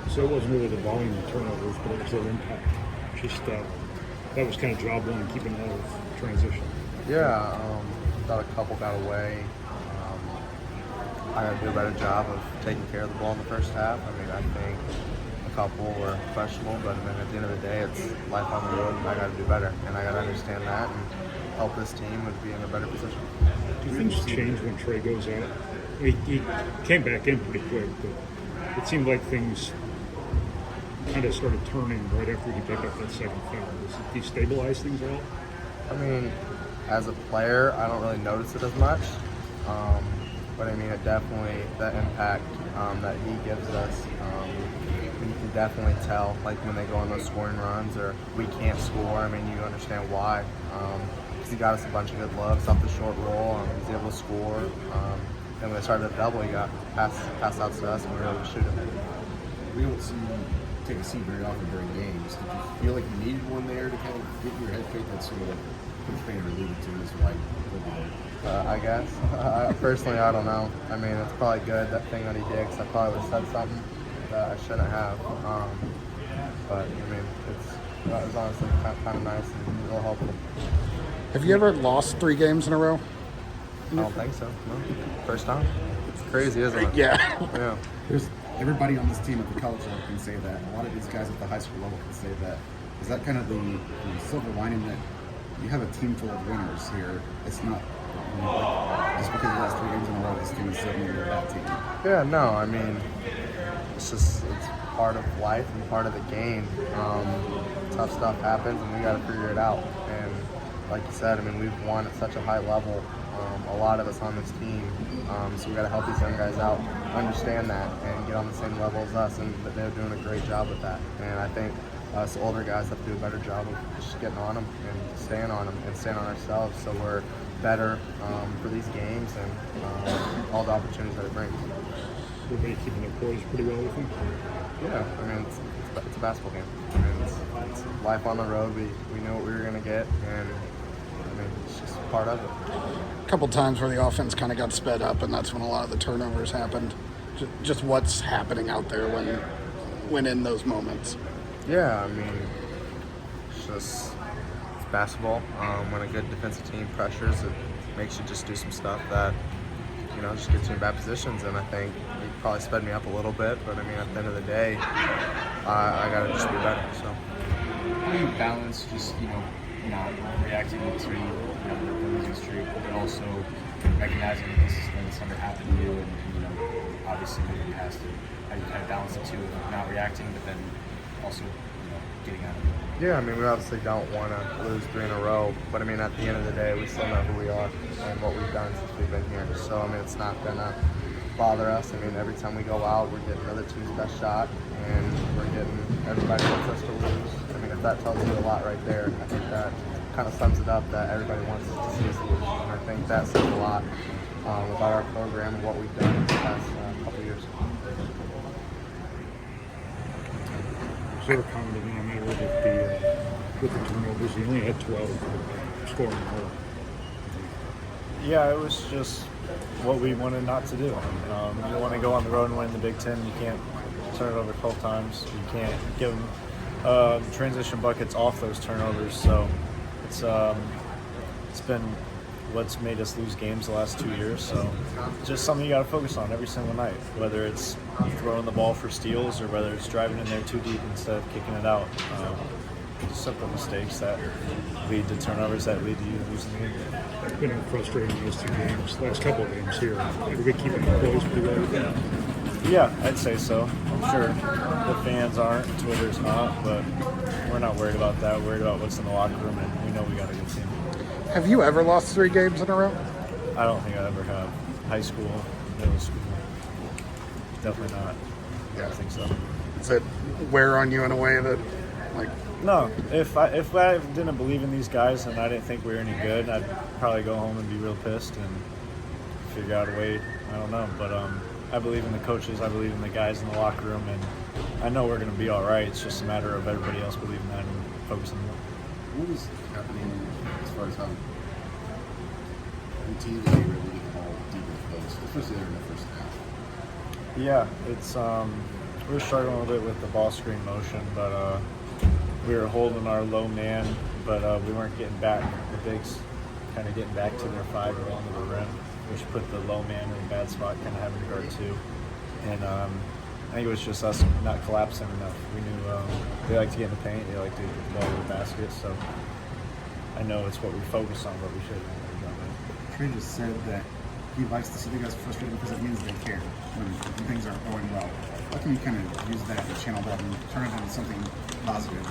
So it wasn't really the volume of turnovers, but it was their impact. Just that was kind of job one, keeping out of transition. Yeah, thought a couple got away. I got to do a better job of taking care of the ball in the first half. I mean, I think a couple were questionable, but then at the end of the day, it's life on the road, and I got to do better, and I got to understand that and help this team with being in a better position. Do things change when Trey goes out? He came back in pretty quick, but it seemed like things kind of started turning right after he picked up that second foul. Does it destabilize things at all? I mean, as a player, I don't really notice it as much. But I mean, it definitely, the impact that he gives us, you can definitely tell, like when they go on those scoring runs or we can't score. I mean, you understand why. Because he got us a bunch of good looks off the short roll. He was able to score. And when they started the double, he got pass outs to us and we were able to shoot him. We don't see you take a seat very often during games. Did you feel like you needed one there to kind of get your head straight? That's sort of what Coach Painter alluded to is why he'll be there. I guess. Personally, I don't know. I mean, it's probably good, that thing that he did, 'cause I probably would have said something that I shouldn't have. But, I mean, it was honestly kind of nice and real helpful. Have you ever lost 3 games in a row? I don't think so. No. First time. It's crazy, isn't it? Yeah. Yeah. There's everybody on this team at the college level can say that. A lot of these guys at the high school level can say that. Is that kind of the silver lining that you have a team full of winners here? It's not like, just because you lost 3 games in a row, this team is suddenly a bad team. Yeah, no, I mean, it's part of life and part of the game. Tough stuff happens and we got to figure it out. And like you said, I mean, we've won at such a high level, a lot of us on this team. So we got to help these young guys out, understand that, and get on the same level as us. And they're doing a great job with that. And I think us older guys have to do a better job of just getting on them and staying on them and staying on ourselves so we're better for these games and all the opportunities that it brings. Everybody keeping their poise pretty well, you think? Yeah, I mean, it's a basketball game. I mean, it's life on the road. We knew what we were going to get, and I mean, it's just part of it. A couple times where the offense kind of got sped up, and that's when a lot of the turnovers happened. Just what's happening out there when in those moments. Yeah, I mean, it's basketball. When a good defensive team pressures, it makes you just do some stuff that, just gets you in bad positions. And I think it probably sped me up a little bit, but I mean, at the end of the day, I got to just be better. So. How do you balance just, not reacting to the losing streak, but also recognizing that this is going to something happen to you, and obviously nobody has to. How do you kind of balance the two of not reacting, but then also, getting out of it? Yeah, I mean, we obviously don't want to lose 3 in a row, but I mean, at the end of the day, we still know who we are and what we've done since we've been here. So, I mean, it's not going to bother us. I mean, every time we go out, we're getting the other team's best shot, and we're getting everybody wants us to lose. I mean, if that tells you a lot right there, I think that kind of sums it up that everybody wants to see us lose. And I think that says a lot about our program and what we've done in the past couple years. Sort of commented on there with the turnovers. He only had 12 scoring more. Yeah, it was just what we wanted not to do. You want to go on the road and win the Big Ten. You can't turn it over 12 times. You can't give them transition buckets off those turnovers. So it's been what's made us lose games the last 2 years. So just something you got to focus on every single night, whether it's throwing the ball for steals or whether it's driving in there too deep instead of kicking it out. Just simple mistakes that lead to turnovers that lead to you losing the game. It's been frustrating those 2 games, last couple of games here. Everybody keeping their poise pretty well. Yeah, I'd say so. I'm sure the fans aren't, Twitter's not, but we're not worried about that. We're worried about what's in the locker room, and we know we got a good team. Have you ever lost 3 games in a row? I don't think I ever have. High school, middle school, definitely not. I don't think so. Does it wear on you in a way that, like... No, if I didn't believe in these guys and I didn't think we were any good, I'd probably go home and be real pissed and figure out a way. I don't know, but I believe in the coaches. I believe in the guys in the locker room, and I know we're going to be all right. It's just a matter of everybody else believing that and focusing on it. What was happening as far as how routinely they were able to get the ball deep in the post, especially there in the first half? Yeah, it's We were struggling a little bit with the ball screen motion, but we were holding our low man, but we weren't getting back. The bigs kind of getting back to their 5 or onto the rim, which put the low man in a bad spot, kind of having to guard 2. And I think it was just us not collapsing enough. We knew they like to get in the paint, they like to get the ball to the basket, so I know it's what we focus on, but we should have done that. Trey just said that he likes to see the guys frustrated because it means they care when things aren't going well. How can you kind of use that and channel that and turn it into something positive?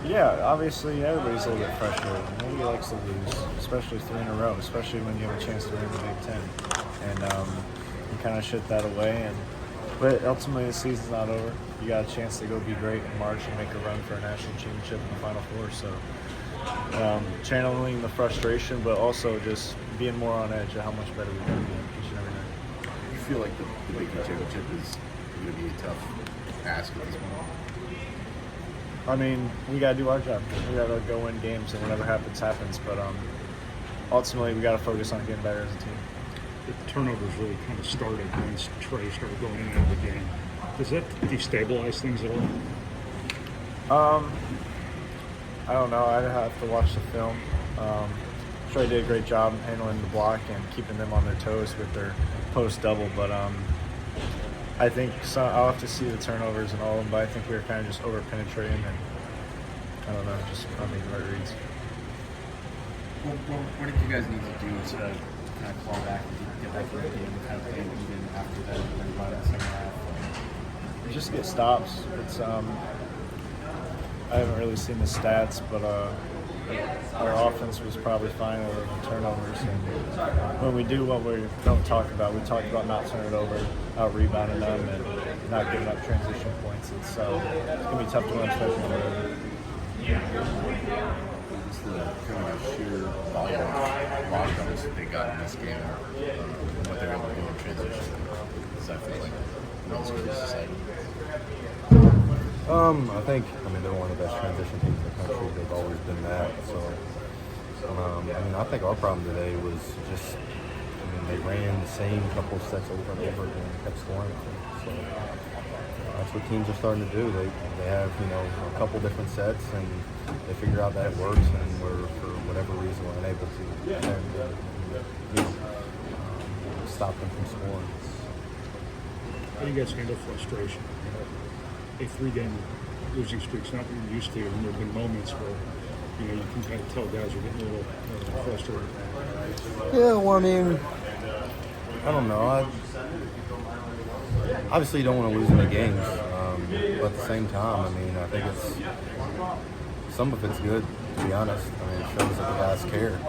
Yeah, obviously everybody's a little bit frustrated. Nobody likes to lose, especially 3 in a row, especially when you have a chance to win the Big Ten. And you kind of shit that away. But ultimately, the season's not over. You got a chance to go be great in March and make a run for a national championship in the Final Four. So channeling the frustration, but also just being more on edge of how much better we can be each and every night. You feel like the Big Ten championship is going to be a tough ask at this point? I mean, we got to do our job. We got to go win games, and whatever happens, happens. But ultimately, we got to focus on getting better as a team. The turnovers really kind of started once Trey started going in and out of the game. Does that destabilize things at all? I don't know. I'd have to watch the film. Trey did a great job handling the block and keeping them on their toes with their post double. But I think I'll have to see the turnovers and all of them. But I think we were kind of just over penetrating and I don't know, just not making the right reads. What did you guys need to do to kind of claw back and get back in the game and kind of play even after that run in the second half? Just get stops. It's I haven't really seen the stats, but our offense was probably fine over the turnovers. And when we do what we don't talk about, we talk about not turning it over, out rebounding them, and not giving up transition points. It's gonna be tough to win, especially on the road. It's the kind of sheer volume of lockdowns that they got in this game and what they're able to do in transition. Does that feel like what's going to society? I mean, they're one of the best transition teams in the country. They've always been that. So, I think our problem today was just, they ran the same couple sets over and over again and kept scoring. So, that's what teams are starting to do. They have, a couple different sets and they figure out that it works, and we're, for whatever reason, we're unable to stop them from scoring. How do you guys handle frustration? A 3-game losing streak's not what you're used to, and there have been moments where you can kind of tell guys are getting a little frustrated. Yeah, well, I don't know. Obviously, you don't want to lose any games, but at the same time, I think some of it's good, to be honest. It shows that the guys care.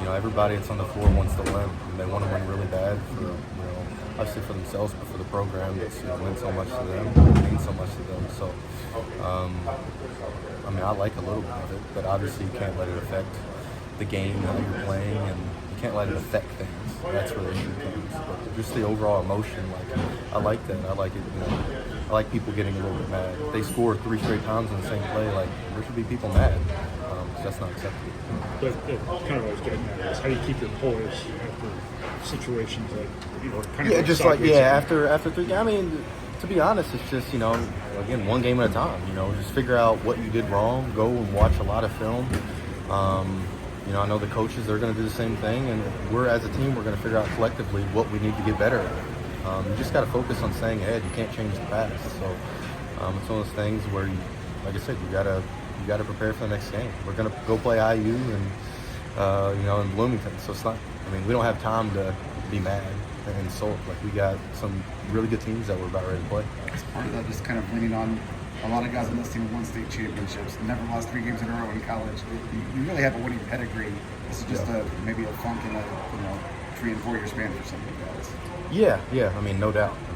Everybody that's on the floor wants to win, and they want to win really bad for, obviously for themselves, but for the program that's meant so much to them, it means so much to them. So, I like a little bit of it, but obviously you can't let it affect the game that you're playing, and you can't let it affect things. That's where the issue comes. But just the overall emotion, I like that. I like it. I like people getting a little bit mad. If they score 3 straight times in the same play, there should be people mad. That's not acceptable. But kind of what I was getting at is how do you keep your poise after situations after 3 games. To be honest, it's just again, one game at a time. Just figure out what you did wrong. Go and watch a lot of film. I know the coaches, they're going to do the same thing, and we're, as a team, we're going to figure out collectively what we need to get better at. You just got to focus on staying ahead. You can't change the past. So it's one of those things where, like I said, you got to prepare for the next game. We're going to go play IU and in Bloomington. So it's not. We don't have time to be mad and sulk. We got some really good teams that we're about ready to play. It's part of that, just kind of leaning on a lot of guys on this team who won state championships, never lost 3 games in a row in college. You really have a winning pedigree. This is just maybe a funk in a 3 and 4 year span for some of you guys. Yeah. No doubt. I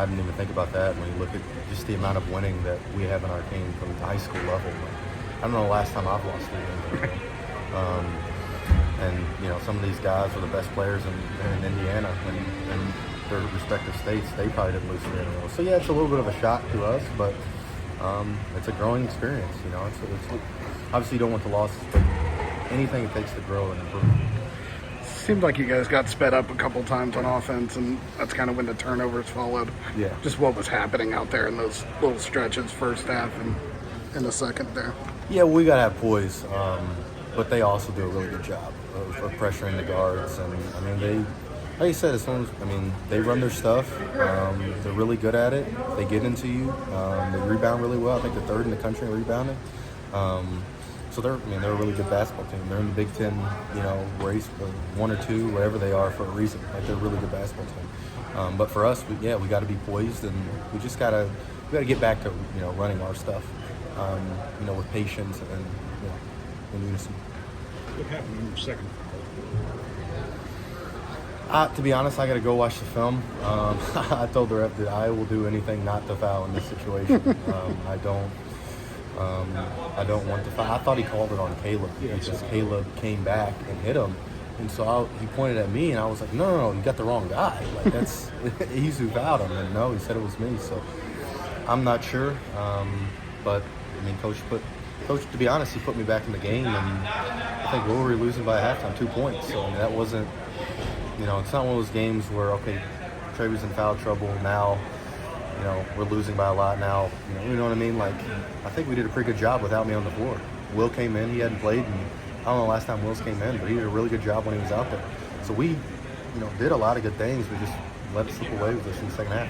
didn't even think about that when you look at just the amount of winning that we have in our team from the high school level. I don't know the last time I've lost 3 games in a row. And some of these guys are the best players in Indiana and their respective states. They probably didn't lose 3 in a row. So yeah, it's a little bit of a shock to us, but it's a growing experience. It's obviously you don't want the losses, but anything it takes to grow and improve. seemed like you guys got sped up a couple times on offense, and that's kind of when the turnovers followed. Yeah. Just what was happening out there in those little stretches, first half and in the second there. Yeah, we got to have poise, but they also do a really good job of pressuring the guards. And, I mean, they, like you said, as long as, I mean, they run their stuff. They're really good at it. They get into you. They rebound really well. I think they're third in the country in rebounding. So they're a really good basketball team. They're in the Big Ten, race, 1 or 2, whatever they are, for a reason. Like, they're a really good basketball team. But for us, we got to be poised, and we just gotta get back to running our stuff, with patience and in unison. What happened in your second foul? To be honest, I got to go watch the film. I told the ref that I will do anything not to foul in this situation. I don't want to foul. I thought he called it on Caleb because Caleb came back and hit him. And so he pointed at me, and I was like, no, you got the wrong guy. Like, that's he's who fouled him. And no, he said it was me. So I'm not sure. But, I mean, Coach, to be honest, he put me back in the game. And I think we were losing by halftime, 2 points. So, I mean, that wasn't, it's not one of those games where, okay, Trey was in foul trouble. Now, we're losing by a lot now. You know what I mean? Like, I think we did a pretty good job without me on the floor. Will came in. He hadn't played, and I don't know the last time Wills came in, but he did a really good job when he was out there. So we, did a lot of good things. We just let it slip away with us in the second half.